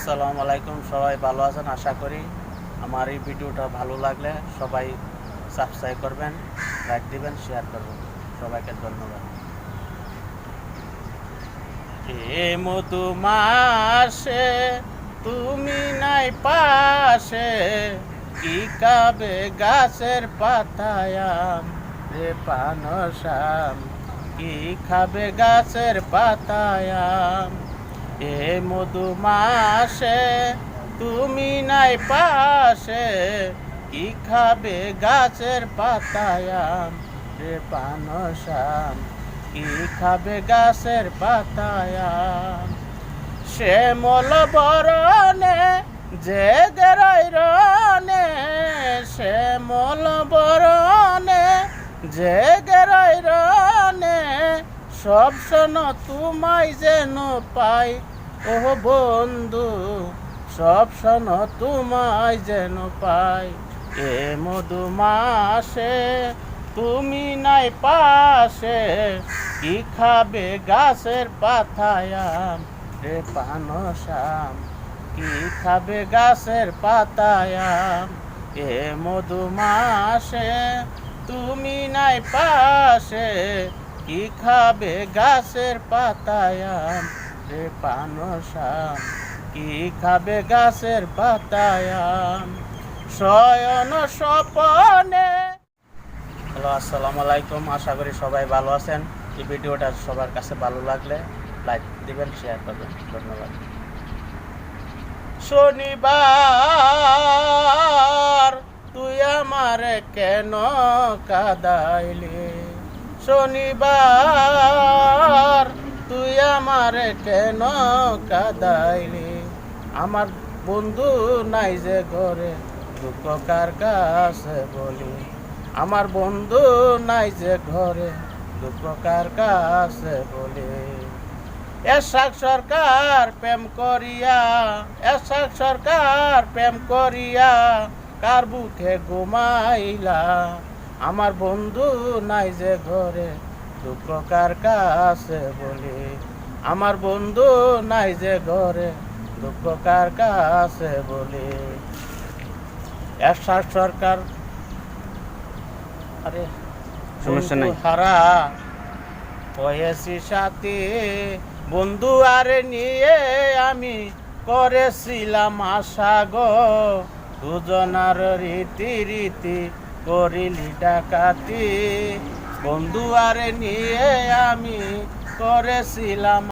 আসসালামু আলাইকুম। সবাই ভালো আছেন আশা করি। আমার এই ভিডিওটা ভালো লাগলে সবাই সাবস্ক্রাইব করবেন, লাইক দিবেন, শেয়ার করবেন। সবাইকে ধন্যবাদ। এ মধু মাসে তুমি নাই পাশে, কি খাবে গাছের পাতায়াম রে পানসাম, কি খাবে গাছের পাতায়াম। এ মধু মাসে তুমি নাই পাশে, কি খাবে গাছের পাতায়াম রে পানসাম, কি খাবে গাছের পাতায়াম। শ্যামল বরণে যে গেরাই রনে, শ্যামল বরণে যে গেরাই রনে, সব শোন তোমায় যেন পাই ও বন্ধু, সব শোন তোমায় যেন পাই। এ মধু মাসে তুমি নাই পাশে, কি খাবে গাছের পাতায়াম রে পানসাম, কি খাবে গাছের পাতায়াম। এ মধু মাসে তুমি নাই পাশে, কি খাবে গাছের পাতায়াম রে পানসাম, কি খাবে গাছের পাতায়াম। শয়ন স্বপনে। হ্যালো, আসসালামু আলাইকুম। আশা করি সবাই ভালো আছেন। এই ভিডিওটা সবার কাছে ভালো লাগলে লাইক দিবেন, শেয়ার করবেন। ধন্যবাদ। শনিবার তুই আমারে কেন কাদাইলি, শনিবার তুই আমারে কেন কাদাইলি। আমার বন্ধু নাই যে ঘরে, দুঃখ কার কাছে বলি। আমার বন্ধু নাই যে ঘরে, দুঃখ কার কাছে বলি। এরশাদ সরকার প্রেম করিয়া, এরশাদ সরকার প্রেম করিয়া কার বুকে ঘুমাইলা। আমার বন্ধু নাই যে ঘরে, দুঃখ কার কাছে বলি। আমার বন্ধু নাই যে ঘরে, দুঃখ কার কাছে বলি। এরশাদ সরকার আরে সমস্যা নাই। হারা হয়েছি সাথে, বন্ধু আরে নিয়ে আমি করেছিলাম আশা গো। দুজনার রীতি রীতি করিলি ডাকাতি, বন্ধু আরে নিয়ে আমি করেছিলাম